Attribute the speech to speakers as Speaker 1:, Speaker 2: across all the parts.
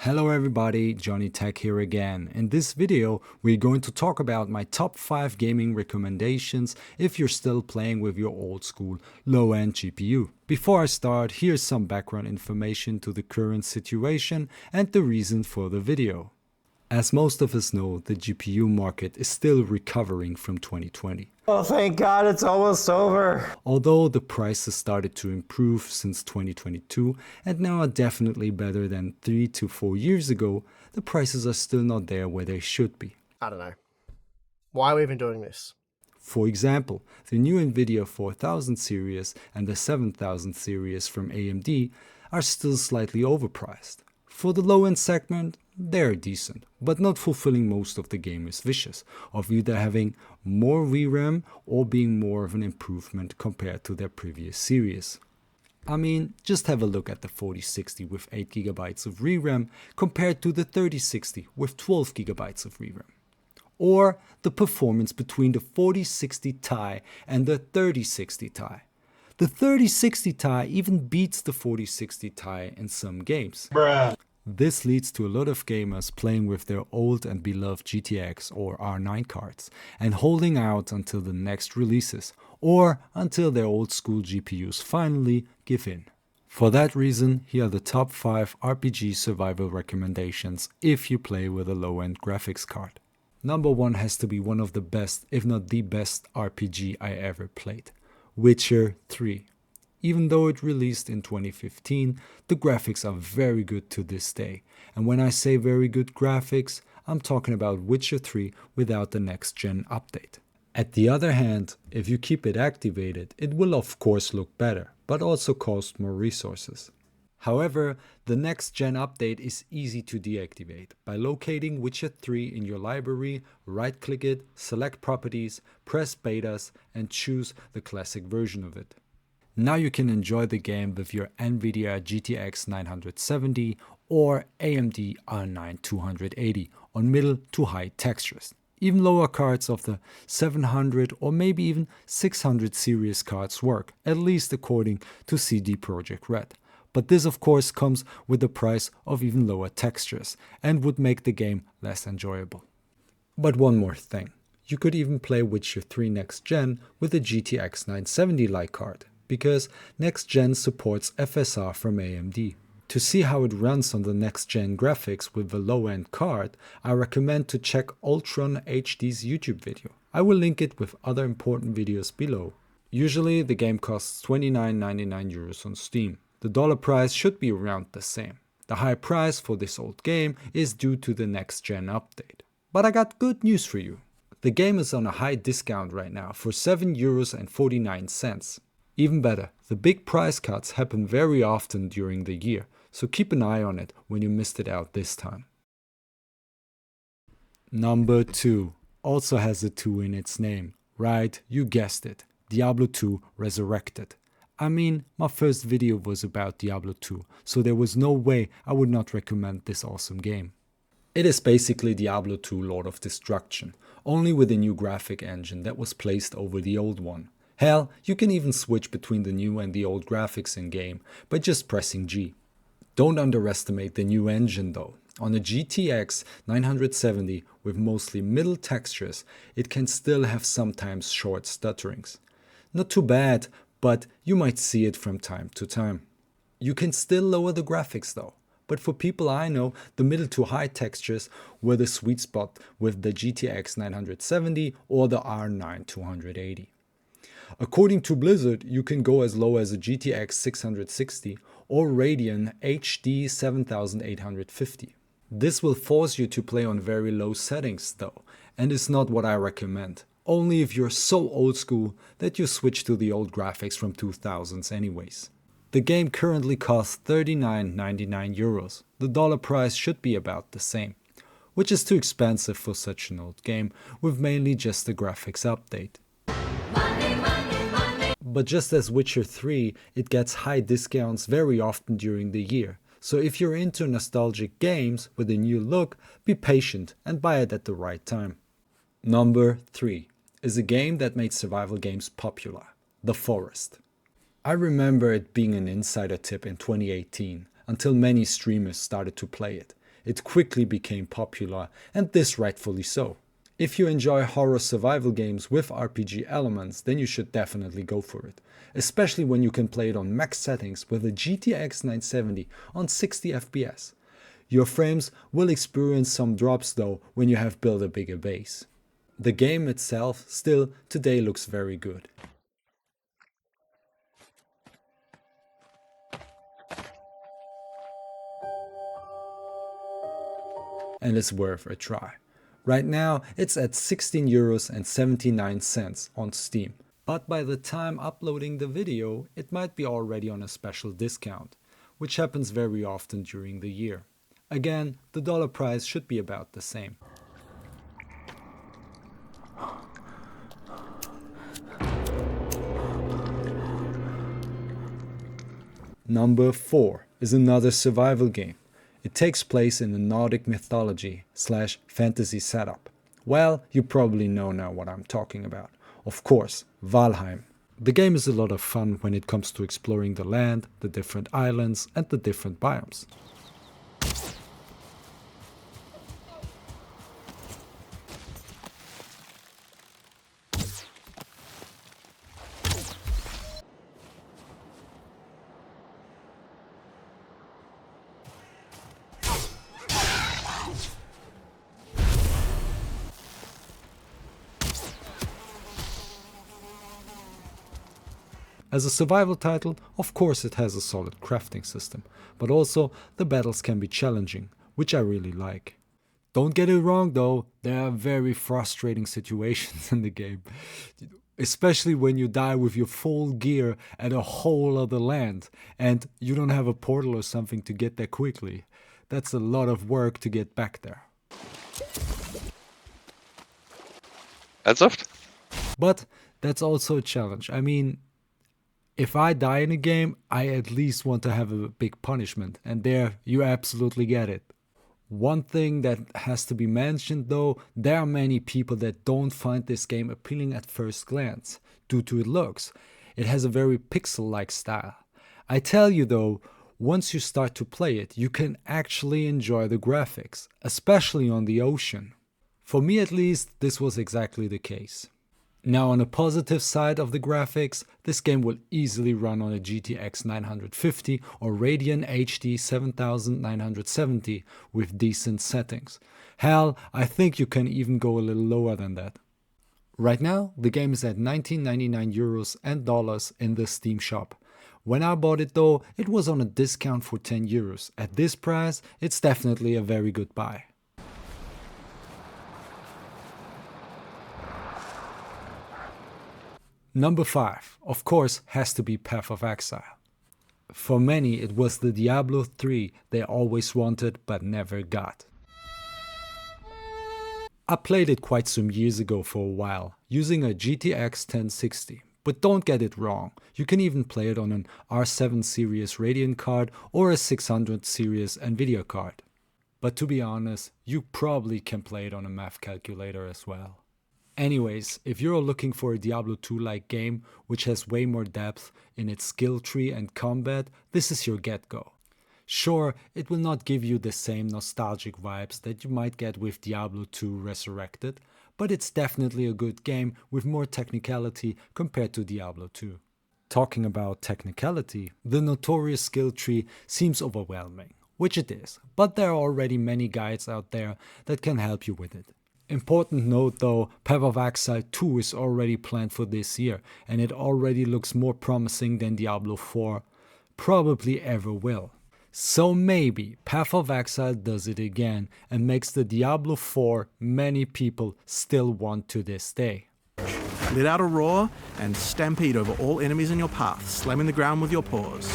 Speaker 1: Hello everybody, Johnny Tech here again. In this video, we're going to talk about my top 5 gaming recommendations if you're still playing with your old school low-end GPU. Before I start, here's some background information to the current situation and the reason for the video. As most of us know, the GPU market is still recovering from 2020.
Speaker 2: Oh, thank God it's almost over.
Speaker 1: Although the prices started to improve since 2022 and now are definitely better than 3 to 4 years ago, the prices are still not there where they should be.
Speaker 2: I don't know. Why are we even doing this?
Speaker 1: For example, the new Nvidia 4000 series and the 7000 series from AMD are still slightly overpriced. For the low-end segment, they're decent, but not fulfilling most of the gamer's wishes of either having more VRAM or being more of an improvement compared to their previous series. I mean, just have a look at the 4060 with 8GB of VRAM compared to the 3060 with 12GB of VRAM. Or the performance between the 4060 Ti and the 3060 Ti. The 3060 Ti even beats the 4060 Ti in some games.
Speaker 2: Bruh.
Speaker 1: This leads to a lot of gamers playing with their old and beloved GTX or R9 cards and holding out until the next releases or until their old school GPUs finally give in. For that reason, here are the top 5 RPG survival recommendations if you play with a low-end graphics card. Number 1 has to be one of the best, if not the best RPG I ever played, Witcher 3. Even though it released in 2015, the graphics are very good to this day. And when I say very good graphics, I'm talking about Witcher 3 without the next gen update. At the other hand, if you keep it activated, it will of course look better, but also cost more resources. However, the next gen update is easy to deactivate. By locating Witcher 3 in your library, right-click it, select Properties, press Betas and choose the classic version of it. Now you can enjoy the game with your NVIDIA GTX 970 or AMD R9 280 on middle to high textures. Even lower cards of the 700 or maybe even 600 series cards work, at least according to CD Projekt Red. But this of course comes with the price of even lower textures and would make the game less enjoyable. But one more thing, you could even play Witcher 3 Next Gen with a GTX 970 like card, because Next Gen supports FSR from AMD. To see how it runs on the Next Gen graphics with a low-end card, I recommend to check Ultron HD's YouTube video. I will link it with other important videos below. Usually the game costs €29.99 on Steam. The dollar price should be around the same. The high price for this old game is due to the Next Gen update. But I got good news for you. The game is on a high discount right now for €7.49. Even better, the big price cuts happen very often during the year, so keep an eye on it when you missed it out this time. Number 2 also has a 2 in its name. Right, you guessed it, Diablo 2 Resurrected. I mean, my first video was about Diablo 2, so there was no way I would not recommend this awesome game. It is basically Diablo 2 Lord of Destruction, only with a new graphic engine that was placed over the old one. Hell, you can even switch between the new and the old graphics in-game by just pressing G. Don't underestimate the new engine though. On a GTX 970 with mostly middle textures, it can still have sometimes short stutterings. Not too bad, but you might see it from time to time. You can still lower the graphics though. But for people I know, the middle to high textures were the sweet spot with the GTX 970 or the R9 280. According to Blizzard, you can go as low as a GTX 660 or Radeon HD 7850. This will force you to play on very low settings though, and is not what I recommend. Only if you're so old school that you switch to the old graphics from 2000s anyways. The game currently costs €39.99. The dollar price should be about the same, which is too expensive for such an old game with mainly just the graphics update. But just as Witcher 3, it gets high discounts very often during the year. So if you're into nostalgic games with a new look, be patient and buy it at the right time. Number 3 is a game that made survival games popular, The Forest. I remember it being an insider tip in 2018 until many streamers started to play it. It quickly became popular, and this rightfully so. If you enjoy horror survival games with RPG elements, then you should definitely go for it, especially when you can play it on max settings with a GTX 970 on 60 FPS. Your frames will experience some drops though when you have built a bigger base. The game itself still today looks very good. And is worth a try. Right now it's at 16 euros and 79 cents on Steam. But by the time uploading the video, it might be already on a special discount, which happens very often during the year. Again, the dollar price should be about the same. Number 4 is another survival game. It takes place in the Nordic mythology / fantasy setup. Well, you probably know now what I'm talking about. Of course, Valheim. The game is a lot of fun when it comes to exploring the land, the different islands and the different biomes. As a survival title, of course it has a solid crafting system, but also the battles can be challenging, which I really like. Don't get it wrong though, there are very frustrating situations in the game, especially when you die with your full gear at a whole other land and you don't have a portal or something to get there quickly. That's a lot of work to get back there.
Speaker 3: Ernsthaft?
Speaker 1: But that's also a challenge. I mean, if I die in a game, I at least want to have a big punishment, and there you absolutely get it. One thing that has to be mentioned though, there are many people that don't find this game appealing at first glance, due to its looks. It has a very pixel-like style. I tell you though, once you start to play it, you can actually enjoy the graphics, especially on the ocean. For me at least, this was exactly the case. Now on the positive side of the graphics, this game will easily run on a GTX 950 or Radeon HD 7970 with decent settings. Hell, I think you can even go a little lower than that. Right now, the game is at 19.99 euros and dollars in the Steam shop. When I bought it though, it was on a discount for 10 euros. At this price, it's definitely a very good buy. Number 5, of course, has to be Path of Exile. For many, it was the Diablo 3 they always wanted but never got. I played it quite some years ago for a while, using a GTX 1060. But don't get it wrong, you can even play it on an R7 series Radeon card or a 600 series Nvidia card. But to be honest, you probably can play it on a math calculator as well. Anyways, if you're looking for a Diablo 2-like game which has way more depth in its skill tree and combat, this is your get-go. Sure, it will not give you the same nostalgic vibes that you might get with Diablo 2 Resurrected, but it's definitely a good game with more technicality compared to Diablo 2. Talking about technicality, the notorious skill tree seems overwhelming, which it is, but there are already many guides out there that can help you with it. Important note though, Path of Exile 2 is already planned for this year, and it already looks more promising than Diablo 4 probably ever will. So maybe Path of Exile does it again and makes the Diablo 4 many people still want to this day.
Speaker 4: Let out a roar and stampede over all enemies in your path, slamming the ground with your paws.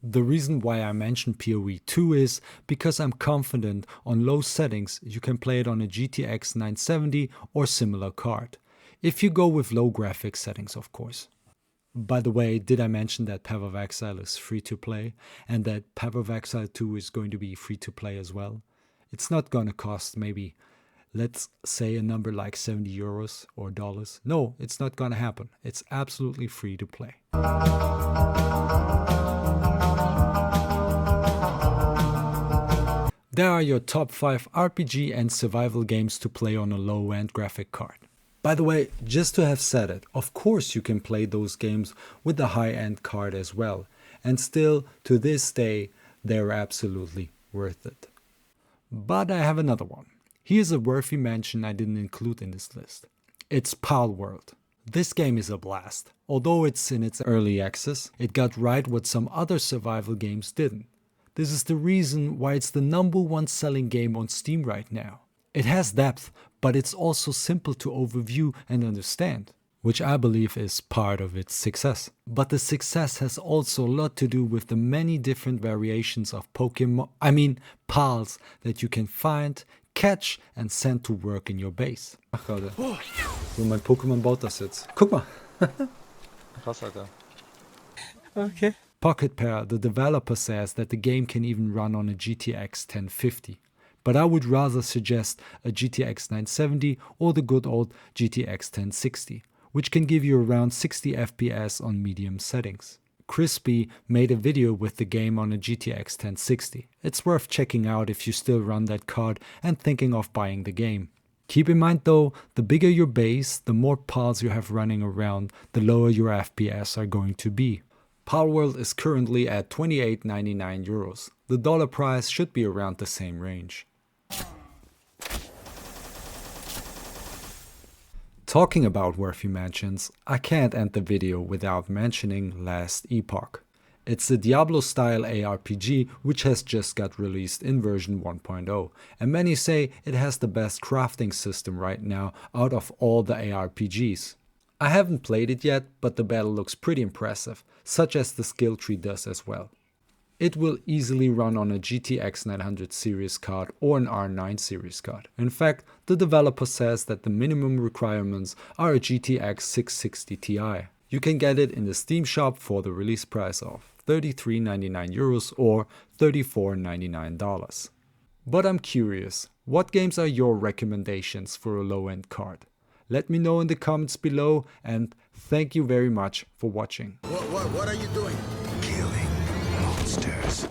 Speaker 1: The reason why I mentioned PoE 2 is because I'm confident on low settings you can play it on a GTX 970 or similar card. If you go with low graphics settings, of course. By the way, did I mention that Path of Exile is free to play and that Path of Exile 2 is going to be free to play as well? It's not gonna cost maybe, let's say a number like 70 euros or dollars. No, it's not gonna happen. It's absolutely free to play. There are your top 5 RPG and survival games to play on a low-end graphic card. By the way, just to have said it, of course you can play those games with the high-end card as well, and still, to this day, they're absolutely worth it. But I have another one. Here's a worthy mention I didn't include in this list. It's Palworld. This game is a blast. Although it's in its early access, it got right what some other survival games didn't. This is the reason why it's the #1 selling game on Steam right now. It has depth, but it's also simple to overview and understand, which I believe is part of its success. But the success has also a lot to do with the many different variations of Pals that you can find, catch and send to work in your base. Ach, Leute. So, mein Pokémon baut das jetzt. Guck mal.
Speaker 3: Krass, Alter.
Speaker 2: Okay.
Speaker 1: Pocket Pair, the developer, says that the game can even run on a GTX 1050. But I would rather suggest a GTX 970 or the good old GTX 1060, which can give you around 60 FPS on medium settings. Crispy made a video with the game on a GTX 1060. It's worth checking out if you still run that card and thinking of buying the game. Keep in mind though, the bigger your base, the more pals you have running around, the lower your FPS are going to be. Palworld is currently at €28.99. The dollar price should be around the same range. Talking about worthy mentions, I can't end the video without mentioning Last Epoch. It's a Diablo-style ARPG which has just got released in version 1.0, and many say it has the best crafting system right now out of all the ARPGs. I haven't played it yet, but the battle looks pretty impressive, such as the skill tree does as well. It will easily run on a GTX 900 series card or an R9 series card. In fact, the developer says that the minimum requirements are a GTX 660 Ti. You can get it in the Steam shop for the release price of €33.99 or $34.99. But I'm curious, what games are your recommendations for a low-end card? Let me know in the comments below, and thank you very much for watching.
Speaker 5: What are you doing? Killing monsters.